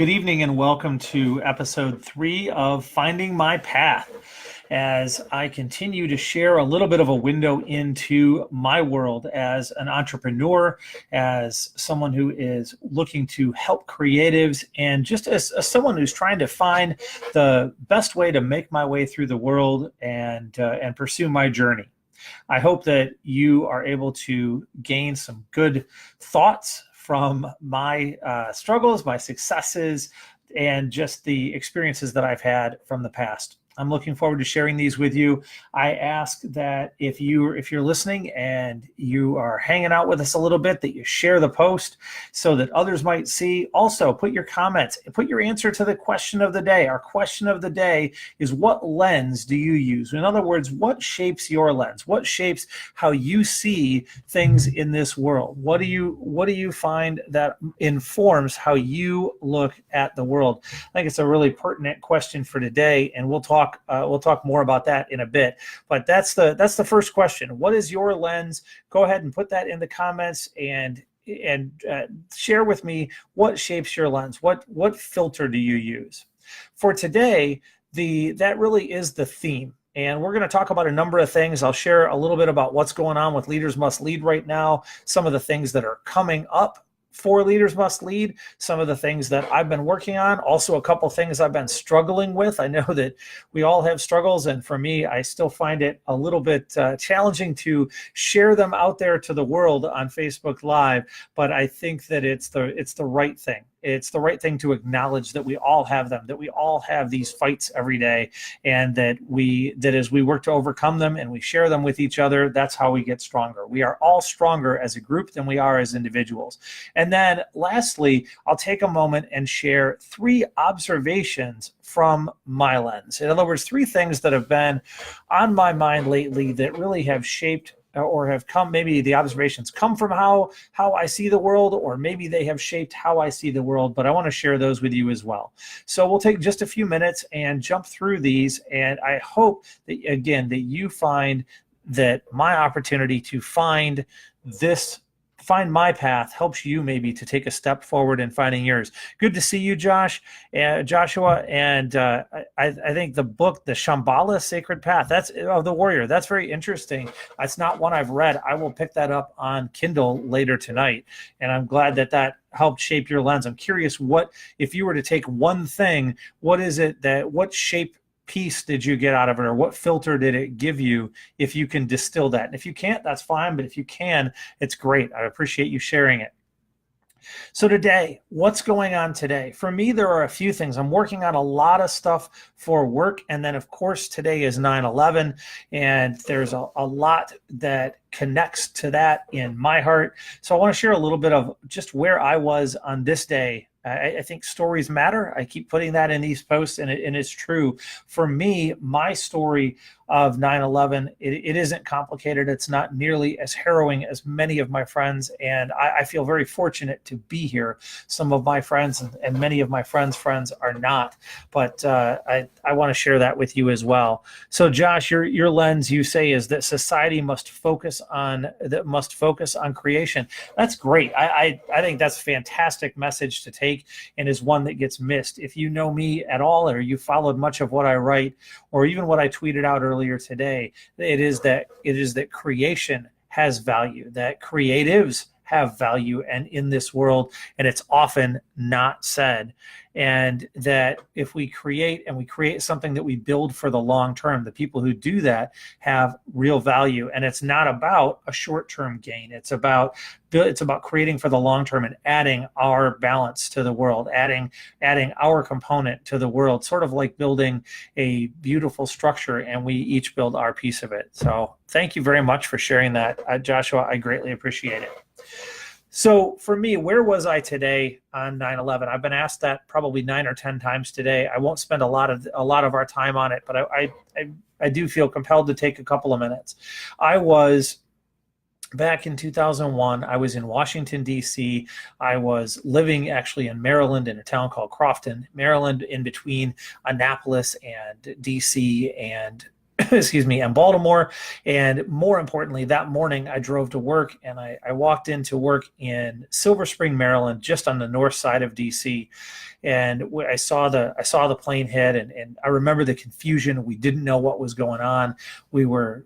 Good evening and welcome to episode 3 of Finding My Path. As I continue to share a little bit of a window into my world as an entrepreneur, as someone who is looking to help creatives, and just as someone who's trying to find the best way to make my way through the world and pursue my journey. I hope that you are able to gain some good thoughts from my struggles, my successes, and just the experiences that I've had from the past. I'm looking forward to sharing these with you. I ask that if you're listening and you are hanging out with us a little bit, that you share the post so that others might see. Also, put your comments, put your answer to the question of the day. Our question of the day is, what lens do you use? In other words, what shapes your lens? What shapes how you see things in this world? What do you find that informs how you look at the world? I think it's a really pertinent question for today, and we'll talk more about that in a bit. But that's the first question. What is your lens? Go ahead and put that in the comments and share with me what shapes your lens. What filter do you use? For today, that really is the theme. And we're going to talk about a number of things. I'll share a little bit about what's going on with Leaders Must Lead right now, some of the things that are coming up for Leaders Must Lead, some of the things that I've been working on, also a couple things I've been struggling with. I know that we all have struggles, and for me, I still find it a little bit challenging to share them out there to the world on Facebook Live, but I think that it's the right thing. It's the right thing to acknowledge that we all have them, that we all have these fights every day, and that as we work to overcome them and we share them with each other, that's how we get stronger. We are all stronger as a group than we are as individuals. And then lastly, I'll take a moment and share 3 observations from my lens. In other words, 3 things that have been on my mind lately that really have shaped or have come, maybe the observations come from how I see the world, or maybe they have shaped how I see the world, but I want to share those with you as well. So we'll take just a few minutes and jump through these, and I hope that, again, that you find that my opportunity to find my path helps you maybe to take a step forward in finding yours. Good to see you, Joshua. And I think the book, The Shambhala Sacred Path, that's of the Warrior. That's very interesting. It's not one I've read. I will pick that up on Kindle later tonight. And I'm glad that helped shape your lens. I'm curious, if you were to take one thing, what shape piece did you get out of it, or what filter did it give you, if you can distill that? And if you can't, that's fine, but if you can, it's great. I appreciate you sharing it. So today, what's going on today? For me, there are a few things. I'm working on a lot of stuff for work, and then of course today is 9/11, and there's a lot that connects to that in my heart. So I want to share a little bit of just where I was on this day. I think stories matter. I keep putting that in these posts, and it's true. For me, my story of 9/11, it isn't complicated. It's not nearly as harrowing as many of my friends, and I feel very fortunate to be here. Some of my friends and many of my friends' friends are not, but I want to share that with you as well. So Josh, your lens, you say, is that society must focus on creation. That's great. I think that's a fantastic message to take, and is one that gets missed. If you know me at all, or you followed much of what I write, or even what I tweeted out earlier today, it is that creation has value, that creatives have value and in this world, and it's often not said. And that if we create something that we build for the long term, the people who do that have real value. And it's not about a short-term gain. It's about creating for the long term and adding our balance to the world, adding our component to the world, sort of like building a beautiful structure, and we each build our piece of it. So thank you very much for sharing that, Joshua. I greatly appreciate it. So for me, where was I today on 9/11? I've been asked that probably 9 or 10 times today. I won't spend a lot of our time on it, but I do feel compelled to take a couple of minutes. I was back in 2001. I was in Washington, D.C. I was living actually in Maryland, in a town called Crofton, Maryland, in between Annapolis and D.C. and excuse me, in Baltimore. And more importantly, that morning I drove to work, and I walked into work in Silver Spring, Maryland, just on the north side of DC. And I saw the plane hit, and I remember the confusion. We didn't know what was going on. We were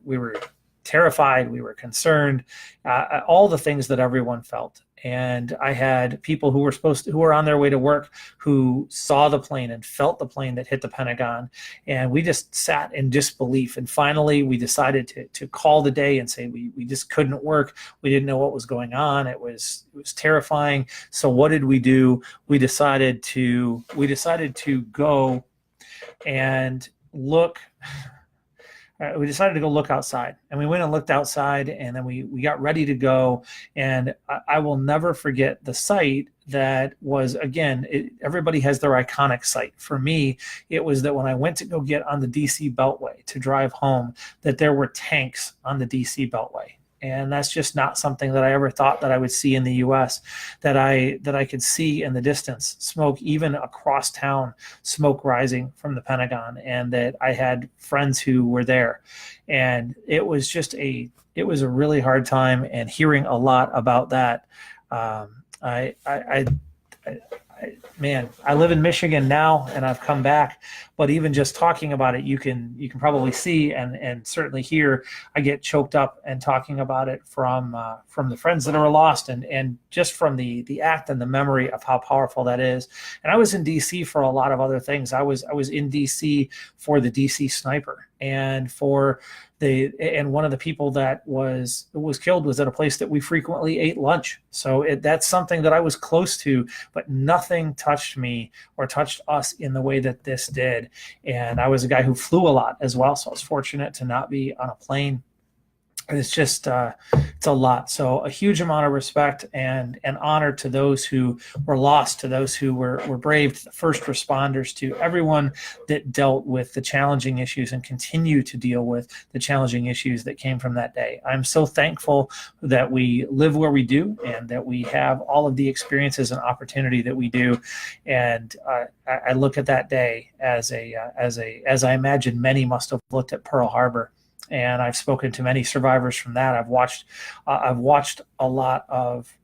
terrified. We were concerned, all the things that everyone felt. And I had people who were on their way to work who saw the plane and felt the plane that hit the Pentagon. And we just sat in disbelief. And finally, we decided to call the day and say we just couldn't work. We didn't know what was going on. It was terrifying. So what did we do? We decided to go and look. We decided to go look outside, and we went and looked outside, and then we got ready to go. And I will never forget the sight that was, again, everybody has their iconic sight. For me, it was that when I went to go get on the DC Beltway to drive home, that there were tanks on the DC Beltway. And that's just not something that I ever thought that I would see in the U.S., that I could see in the distance, smoke even across town, smoke rising from the Pentagon, and that I had friends who were there. And it was a really hard time, and hearing a lot about that. Man, I live in Michigan now, and I've come back, but even just talking about it, you can probably see and certainly hear, I get choked up and talking about it from the friends that are lost, and just from the act and the memory of how powerful that is. And I was in DC for a lot of other things. I was in DC for the DC sniper, and one of the people that was killed was at a place that we frequently ate lunch. So that's something that I was close to, but nothing touched me or touched us in the way that this did. And I was a guy who flew a lot as well, so I was fortunate to not be on a plane. And it's just, it's a lot. So a huge amount of respect and honor to those who were lost, to those who were brave, to the first responders, to everyone that dealt with the challenging issues and continue to deal with the challenging issues that came from that day. I'm so thankful that we live where we do, and that we have all of the experiences and opportunity that we do. And I look at that day as I imagine many must have looked at Pearl Harbor. And I've spoken to many survivors from that. I've watched a lot of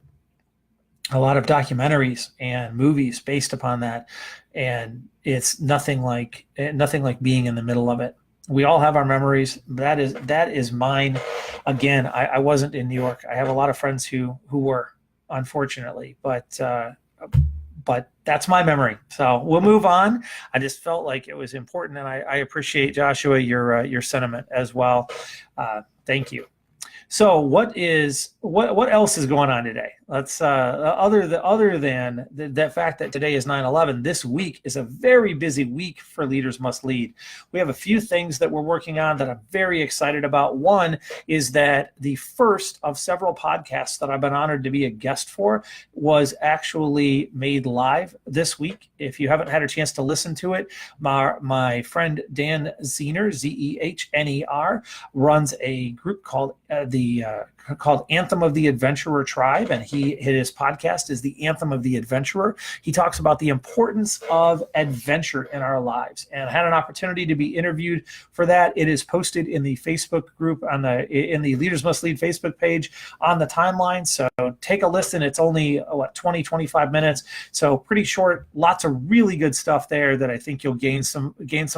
documentaries and movies based upon that, and it's nothing like being in the middle of it. We all have our memories. That is mine. Again, I wasn't in New York. I have a lot of friends who were, unfortunately, but that's my memory. So we'll move on. I just felt like it was important, and I appreciate, Joshua, your sentiment as well. Thank you. So what else is going on today? Let's other than the fact that today is 9/11, this week is a very busy week for Leaders Must Lead. We have a few things that we're working on that I'm very excited about. One is that the first of several podcasts that I've been honored to be a guest for was actually made live this week. If you haven't had a chance to listen to it, my friend Dan Zehner, Zehner, runs a group called Anthem of the Adventurer Tribe, and his podcast is the Anthem of the Adventurer. He talks about the importance of adventure in our lives, and I had an opportunity to be interviewed for that. It is posted in the Facebook group in the Leaders Must Lead Facebook page on the timeline. So take a listen. It's only 20-25 minutes, so pretty short. Lots of really good stuff there that I think you'll gain some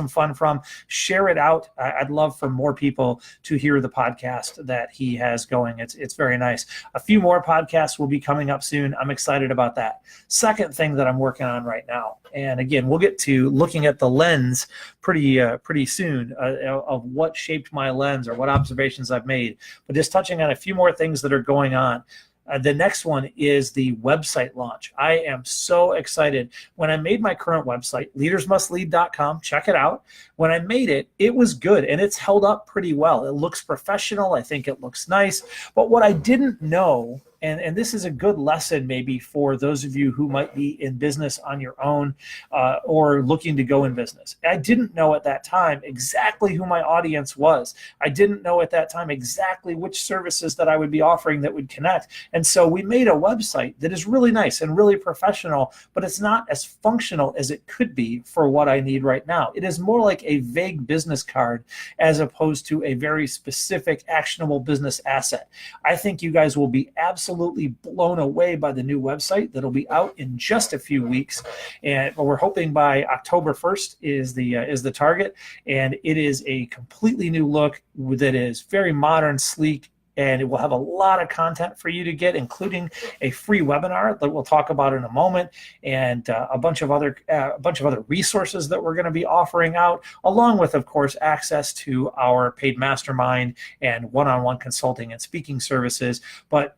fun from. Share it out. I'd love for more people to hear the podcast that he has going. It's very nice. A few more podcasts will be coming up soon. I'm excited about that. Second thing that I'm working on right now, and again, we'll get to looking at the lens pretty soon of what shaped my lens or what observations I've made, but just touching on a few more things that are going on. The next one is the website launch. I am so excited. When I made my current website, leadersmustlead.com, check it out. When I made it, it was good, and it's held up pretty well. It looks professional. I think it looks nice. But what I didn't know And this is a good lesson maybe for those of you who might be in business on your own or looking to go in business. I didn't know at that time exactly who my audience was. I didn't know at that time exactly which services that I would be offering that would connect. And so we made a website that is really nice and really professional, but it's not as functional as it could be for what I need right now. It is more like a vague business card as opposed to a very specific actionable business asset. I think you guys will be absolutely blown away by the new website that'll be out in just a few weeks. And we're hoping by October 1st is the target. And it is a completely new look that is very modern, sleek, and it will have a lot of content for you to get, including a free webinar that we'll talk about in a moment, and a bunch of other resources that we're going to be offering out, along with, of course, access to our paid mastermind and one-on-one consulting and speaking services. But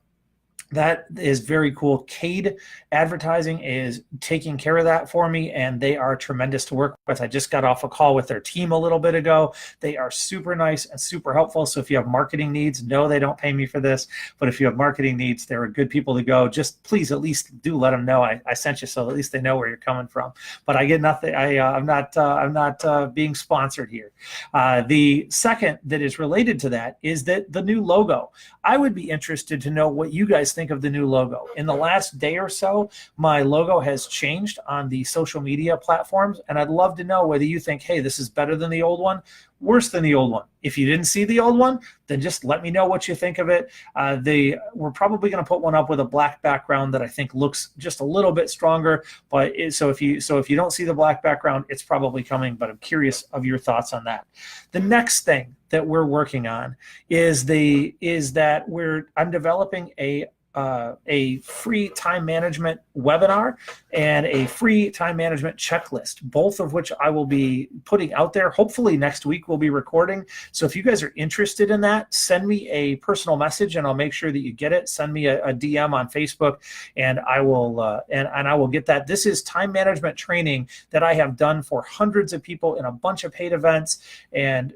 that is very cool. Cade Advertising is taking care of that for me, and they are tremendous to work with. I just got off a call with their team a little bit ago. They are super nice and super helpful. So if you have marketing needs, no, they don't pay me for this, but if you have marketing needs, they're good people to go. Just please at least do let them know I sent you, so at least they know where you're coming from. But I get nothing. I'm not being sponsored here. The second that is related to that is that the new logo. I would be interested to know what you guys think of the new logo. In the last day or so, my logo has changed on the social media platforms, and I'd love to know whether you think, hey, this is better than the old one, worse than the old one. If you didn't see the old one, then just let me know what you think of it. We're probably going to put one up with a black background that I think looks just a little bit stronger. But so if you don't see the black background, it's probably coming. But I'm curious of your thoughts on that. The next thing that we're working on is that I'm developing a free time management webinar and a free time management checklist, both of which I will be putting out there. Hopefully next week we'll be recording. So if you guys are interested in that, send me a personal message and I'll make sure that you get it. Send me a DM on Facebook and I will and I will get that. This is time management training that I have done for hundreds of people in a bunch of paid events, and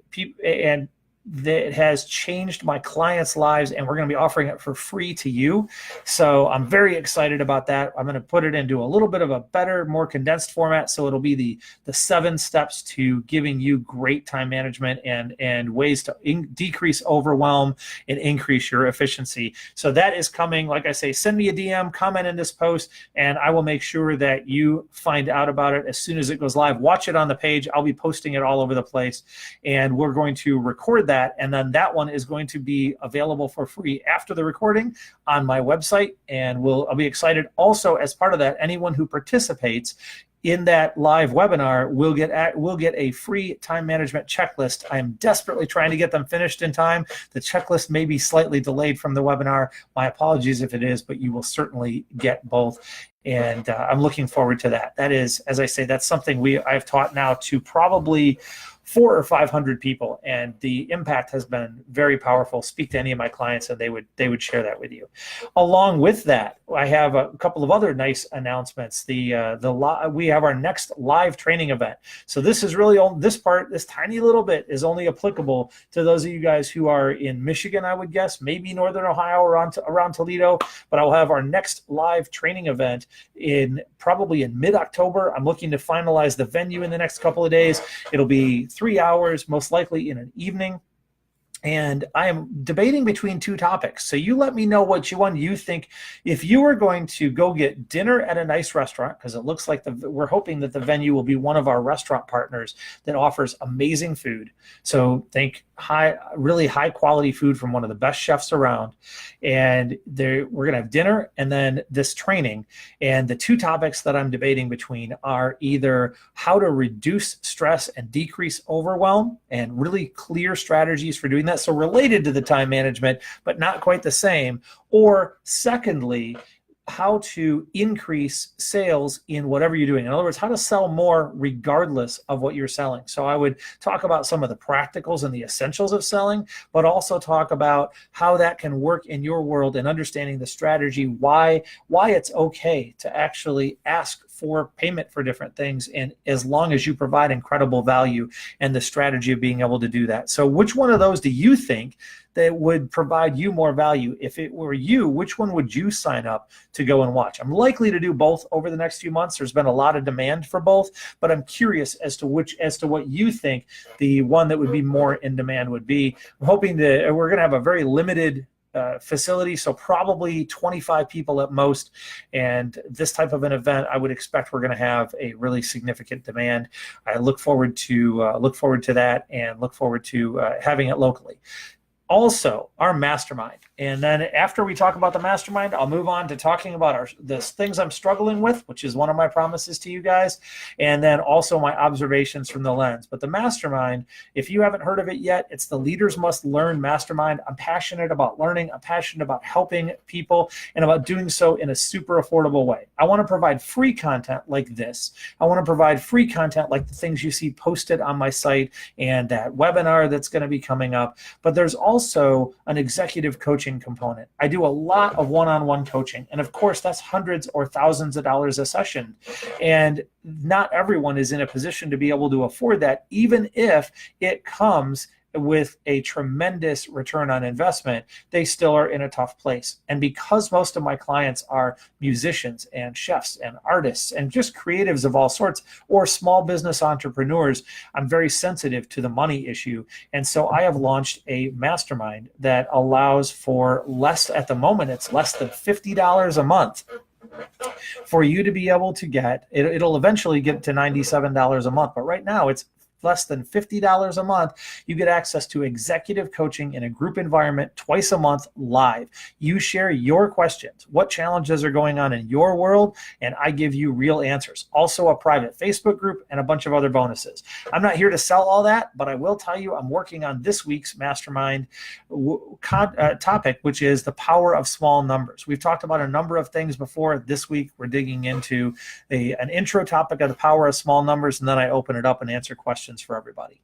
that has changed my clients' lives, and we're going to be offering it for free to you. So I'm very excited about that. I'm going to put it into a little bit of a better, more condensed format. So it'll be the 7 steps to giving you great time management and ways to decrease overwhelm and increase your efficiency. So that is coming. Like I say, send me a DM, comment in this post, and I will make sure that you find out about it as soon as it goes live. Watch it on the page. I'll be posting it all over the place, and we're going to record that. And then that one is going to be available for free after the recording on my website. And I'll be excited. Also, as part of that, anyone who participates in that live webinar will get a free time management checklist. I am desperately trying to get them finished in time. The checklist may be slightly delayed from the webinar. My apologies if it is, but you will certainly get both. And I'm looking forward to that. That is, as I say, that's something I've taught now to probably 400 or 500 people, and the impact has been very powerful. Speak to any of my clients and they would share that with you. Along with that, I have a couple of other nice announcements. We have our next live training event. So this is really this tiny little bit is only applicable to those of you guys who are in Michigan, I would guess, maybe Northern Ohio or around Toledo. But I will have our next live training event probably in mid-October. I'm looking to finalize the venue in the next couple of days. It'll be 3 hours, most likely in an evening. And I am debating between 2 topics. So you let me know which one you think. If you were going to go get dinner at a nice restaurant, because it looks like we're hoping that the venue will be one of our restaurant partners that offers amazing food. So think really high quality food from one of the best chefs around. And we're going to have dinner and then this training. And the 2 topics that I'm debating between are either how to reduce stress and decrease overwhelm, and really clear strategies for doing that. So related to the time management, but not quite the same. Or secondly, how to increase sales in whatever you're doing. In other words, how to sell more regardless of what you're selling. So I would talk about some of the practicals and the essentials of selling, but also talk about how that can work in your world and understanding the strategy, why it's okay to actually ask for payment for different things, and as long as you provide incredible value, and the strategy of being able to do that. So which one of those do you think that would provide you more value? If it were you, which one would you sign up to go and watch? I'm likely to do both over the next few months. There's been a lot of demand for both, but I'm curious as to what you think the one that would be more in demand would be. I'm hoping we're going to have a very limited facility, so probably 25 people at most. And this type of an event, I would expect we're going to have a really significant demand. I look forward to that, and look forward to having it locally. Also, our mastermind. And then after we talk about the mastermind, I'll move on to talking about the things I'm struggling with, which is one of my promises to you guys, and then also my observations from the Lens. But the mastermind, if you haven't heard of it yet, it's the Leaders Must Learn Mastermind. I'm passionate about learning. I'm passionate about helping people, and about doing so in a super affordable way. I want to provide free content like this. I want to provide free content like the things you see posted on my site and that webinar that's going to be coming up. But there's also an executive coaching component. I do a lot of one-on-one coaching, and of course that's hundreds or thousands of dollars a session, and not everyone is in a position to be able to afford that, even if it comes with a tremendous return on investment. They still are in a tough place. And because most of my clients are musicians and chefs and artists and just creatives of all sorts, or small business entrepreneurs, I'm very sensitive to the money issue. And so I have launched a mastermind that allows for less, at the moment, it's less than $50 a month for you to be able to get, it'll eventually get to $97 a month, but right now it's less than $50 a month. You get access to executive coaching in a group environment twice a month live. You share your questions, what challenges are going on in your world, and I give you real answers. Also a private Facebook group and a bunch of other bonuses. I'm not here to sell all that, but I will tell you I'm working on this week's mastermind topic, which is the power of small numbers. We've talked about a number of things before. This week we're digging into an intro topic of the power of small numbers, and then I open it up and answer questions for everybody.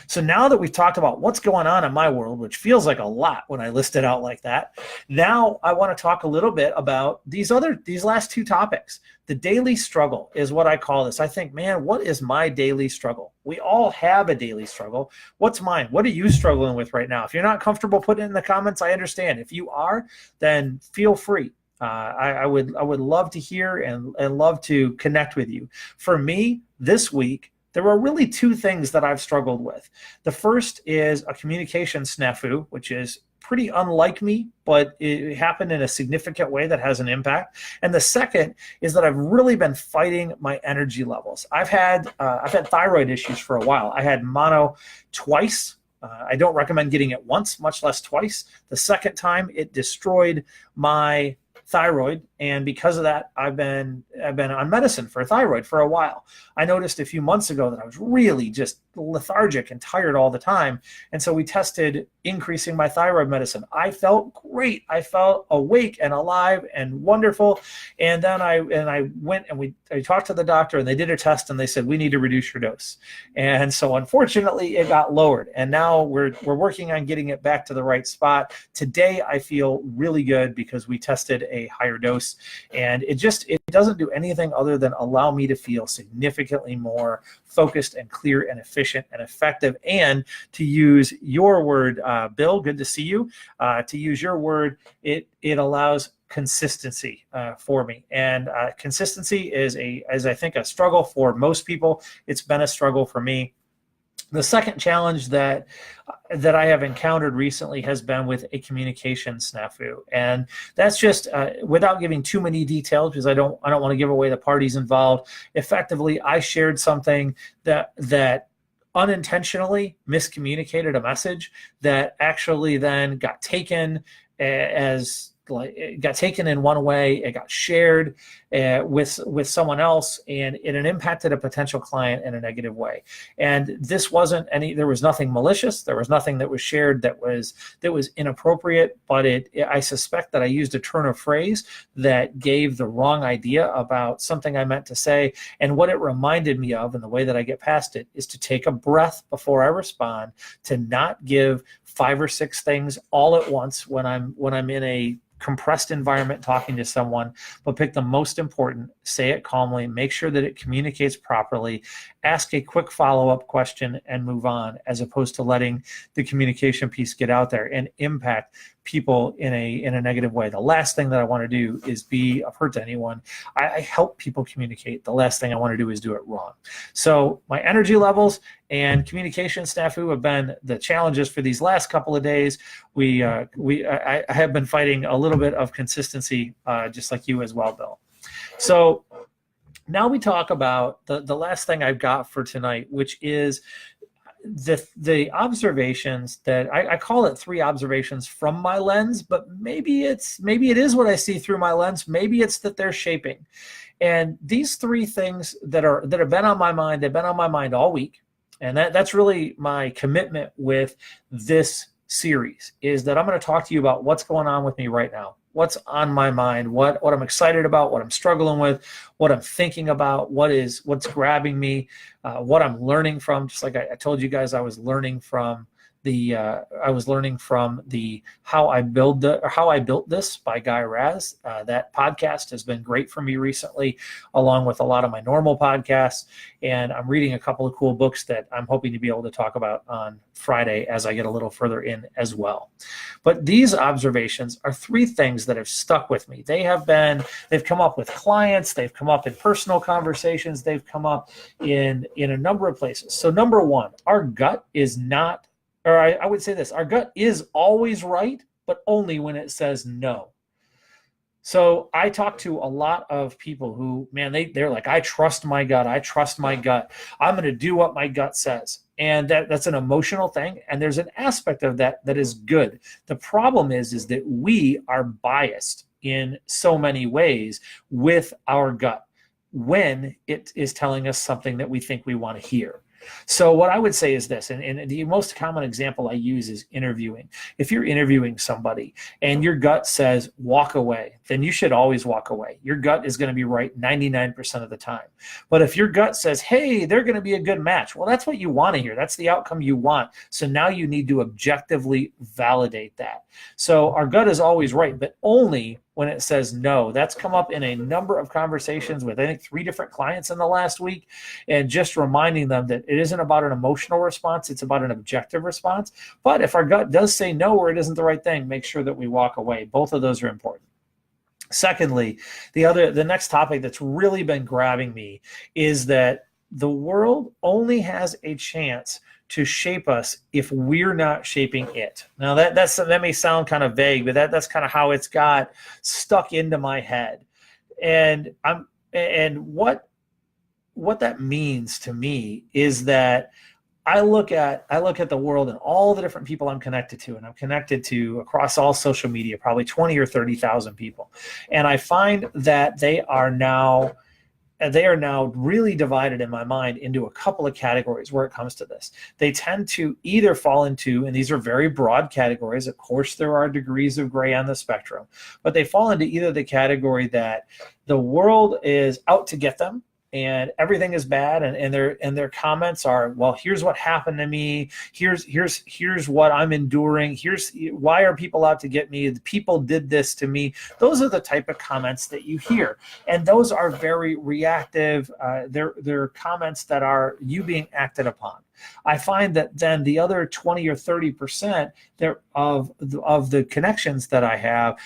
So now that we've talked about what's going on in my world, which feels like a lot when I list it out like that, now I want to talk a little bit about these last two topics. The daily struggle is what I call this. I think, man, what is my daily struggle? We all have a daily struggle. What's mine? What are you struggling with right now? If you're not comfortable putting it in the comments, I understand. If you are, then feel free. I would love to hear and love to connect with you. For me, this week, there are really two things that I've struggled with. The first is a communication snafu, which is pretty unlike me, but it happened in a significant way that has an impact. And the second is that I've really been fighting my energy levels. I've had thyroid issues for a while. I had mono twice. I don't recommend getting it once, much less twice. The second time, it destroyed my thyroid, and because of that, I've been on medicine for thyroid for a while. I noticed a few months ago that I was really just lethargic and tired all the time, and so we tested increasing my thyroid medicine. I felt great. I felt awake and alive and wonderful. And then I went and I talked to the doctor, and they did a test, and they said, we need to reduce your dose. And so unfortunately it got lowered, and now we're working on getting it back to the right spot. Today I feel really good because we tested a higher dose, and it doesn't do anything other than allow me to feel significantly more focused and clear and efficient and effective. And to use your word, Bill, good to see you. To use your word, it allows consistency for me. And consistency is I think a struggle for most people. It's been a struggle for me. The second challenge that I have encountered recently has been with a communication snafu, and that's just without giving too many details, because I don't want to give away the parties involved. Effectively, I shared something that unintentionally miscommunicated a message that actually then got taken it got taken in one way, it got shared with someone else, and it impacted a potential client in a negative way. And this wasn't there was nothing malicious, there was nothing that was shared that was inappropriate, but I suspect that I used a turn of phrase that gave the wrong idea about something I meant to say. And what it reminded me of, and the way that I get past it, is to take a breath before I respond, to not give 5 or 6 things all at once when I'm in a compressed environment talking to someone, but pick the most important, say it calmly, make sure that it communicates properly, ask a quick follow-up question and move on, as opposed to letting the communication piece get out there and impact people in a negative way. The last thing that I want to do is be of hurt to anyone. I help people communicate. The last thing I want to do is do it wrong. So my energy levels and communication snafu have been the challenges for these last couple of days. I have been fighting a little bit of consistency, just like you as well, Bill. So now we talk about the last thing I've got for tonight, which is the observations that I call it 3 observations from my lens, but maybe it is what I see through my lens. Maybe it's that they're shaping. And these 3 things that have been on my mind, they've been on my mind all week. And that's really my commitment with this series, is that I'm going to talk to you about what's going on with me right now, what's on my mind, what I'm excited about, what I'm struggling with, what I'm thinking about, what's grabbing me, what I'm learning from. Just like I told you guys, I was learning from the How I Built This by Guy Raz. That podcast has been great for me recently, along with a lot of my normal podcasts. And I'm reading a couple of cool books that I'm hoping to be able to talk about on Friday as I get a little further in as well. But these observations are 3 things that have stuck with me. They've come up with clients, they've come up in personal conversations, they've come up in a number of places. So number 1, our gut is not, or I would say this, our gut is always right, but only when it says no. So I talk to a lot of people who, man, they're like, I trust my gut. I'm going to do what my gut says. And that's an emotional thing. And there's an aspect of that is good. The problem is that we are biased in so many ways with our gut when it is telling us something that we think we want to hear. So what I would say is this, and the most common example I use is interviewing. If you're interviewing somebody and your gut says walk away, then you should always walk away. Your gut is going to be right 99% of the time. But if your gut says, hey, they're going to be a good match, well, that's what you want to hear. That's the outcome you want. So now you need to objectively validate that. So our gut is always right, but only when it says no. That's come up in a number of conversations with, I think, 3 different clients in the last week, and just reminding them that it isn't about an emotional response, it's about an objective response. But if our gut does say no or it isn't the right thing, make sure that we walk away. Both of those are important. Secondly, the next topic that's really been grabbing me is that the world only has a chance to shape us if we're not shaping it. Now that may sound kind of vague, but that's kind of how it's got stuck into my head. And what that means to me is that I look at the world and all the different people I'm connected to, and I'm connected to across all social media, probably 20 or 30,000 people. And I find that they are now really divided in my mind into a couple of categories where it comes to this. They tend to either fall into, and these are very broad categories, of course there are degrees of gray on the spectrum, but they fall into either the category that the world is out to get them, and everything is bad, and their comments are, well, here's what happened to me, here's what I'm enduring, here's why are people out to get me, the people did this to me. Those are the type of comments that you hear, and those are very reactive. They're comments that are you being acted upon. I find that then the other 20 or 30% of the connections that I have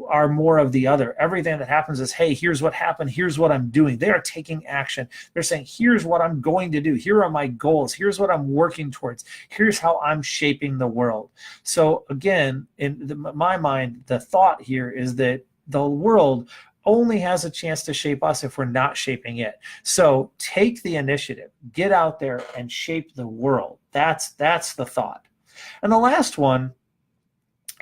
are more of the other. Everything that happens is, hey, here's what happened, here's what I'm doing. They are taking action. They're saying, here's what I'm going to do. Here are my goals. Here's what I'm working towards. Here's how I'm shaping the world. So again, in my mind, the thought here is that the world only has a chance to shape us if we're not shaping it. So take the initiative, get out there and shape the world. That's the thought. And the last one,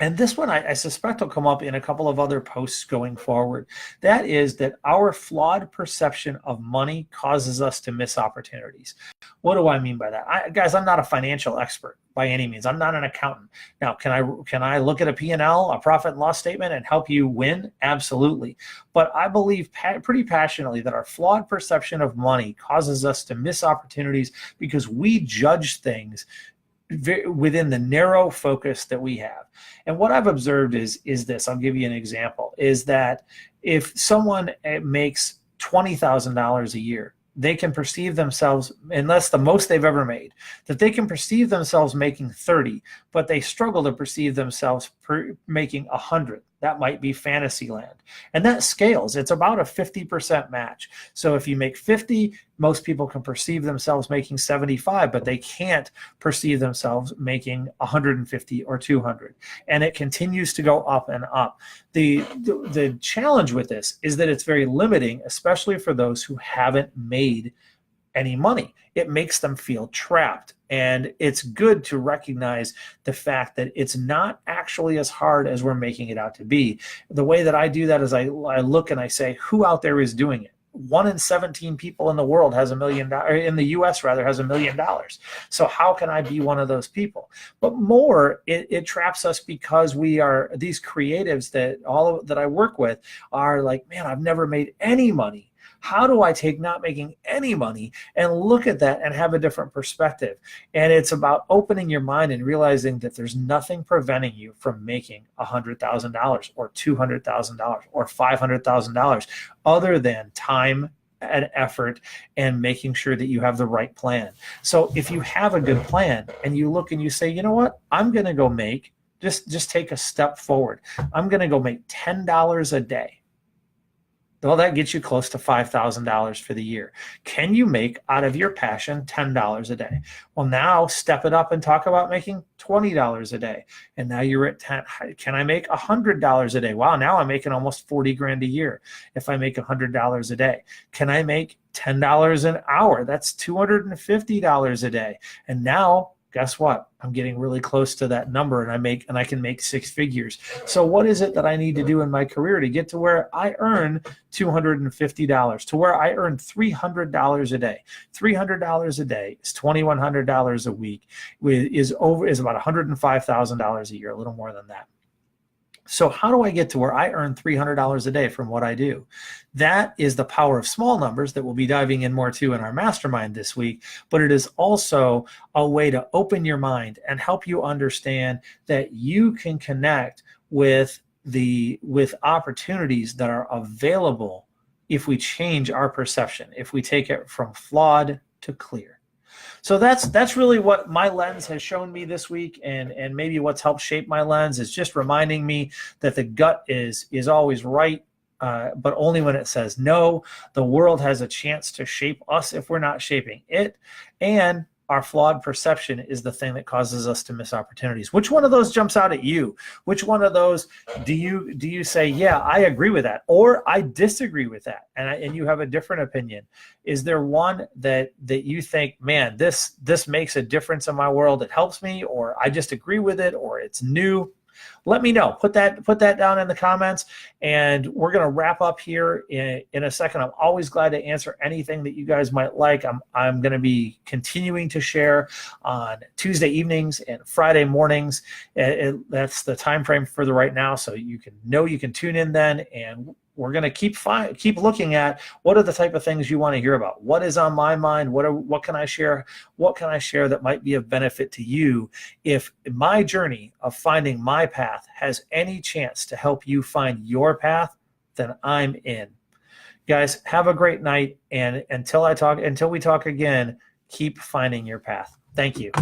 and this one I suspect will come up in a couple of other posts going forward, that is that our flawed perception of money causes us to miss opportunities. What do I mean by that? Guys, I'm not a financial expert by any means. I'm not an accountant. Now, can I look at a P&L, a profit and loss statement, and help you win? Absolutely. But I believe pretty passionately that our flawed perception of money causes us to miss opportunities because we judge things within the narrow focus that we have. And what I've observed is this, I'll give you an example, is that if someone makes $20,000 a year, they can perceive themselves, unless the most they've ever made, that they can perceive themselves making 30, but they struggle to perceive themselves making 100. That might be fantasy land. And that scales. It's about a 50% match. So if you make 50, most people can perceive themselves making 75, but they can't perceive themselves making 150 or 200. And it continues to go up and up. The challenge with this is that it's very limiting, especially for those who haven't made any money. It makes them feel trapped. And it's good to recognize the fact that it's not actually as hard as we're making it out to be. The way that I do that is I look and I say, who out there is doing it? 1 in 17 people in the world has $1 million, in the US rather, has $1 million. So how can I be one of those people? But more, it traps us because we are these creatives that I work with are like, man, I've never made any money. How do I take not making any money and look at that and have a different perspective? And it's about opening your mind and realizing that there's nothing preventing you from making $100,000 or $200,000 or $500,000 other than time and effort and making sure that you have the right plan. So if you have a good plan and you look and you say, you know what, I'm going to go make, just take a step forward. I'm going to go make $10 a day. Well, that gets you close to $5,000 for the year. Can you make out of your passion $10 a day? Well, now step it up and talk about making $20 a day. And now you're at 10. Can I make $100 a day? Wow, now I'm making almost 40 grand a year if I make $100 a day. Can I make $10 an hour? That's $250 a day. And now, guess what? I'm getting really close to that number, and I can make 6 figures. So what is it that I need to do in my career to get to where I earn $250, to where I earn $300 a day? $300 a day is $2,100 a week, is about $105,000 a year, a little more than that. So how do I get to where I earn $300 a day from what I do? That is the power of small numbers that we'll be diving in more to in our mastermind this week. But it is also a way to open your mind and help you understand that you can connect with opportunities that are available if we change our perception, if we take it from flawed to clear. So that's really what my lens has shown me this week, and maybe what's helped shape my lens is just reminding me that the gut is always right, but only when it says no. The world has a chance to shape us if we're not shaping it, and our flawed perception is the thing that causes us to miss opportunities. Which one of those jumps out at you? Which one of those do you say, yeah, I agree with that, or I disagree with that, and you have a different opinion? Is there one that you think, man, this makes a difference in my world, it helps me, or I just agree with it, or it's new? Let me know. Put that down in the comments, and we're going to wrap up here in a second. I'm always glad to answer anything that you guys might like. I'm going to be continuing to share on Tuesday evenings and Friday mornings. That's the time frame for the right now, so you can tune in then, and we're going to keep looking at what are the type of things you want to hear about. What is on my mind? What can I share? What can I share that might be of benefit to you? If my journey of finding my path has any chance to help you find your path, then I'm in. Guys, have a great night, and until we talk again, keep finding your path. Thank you.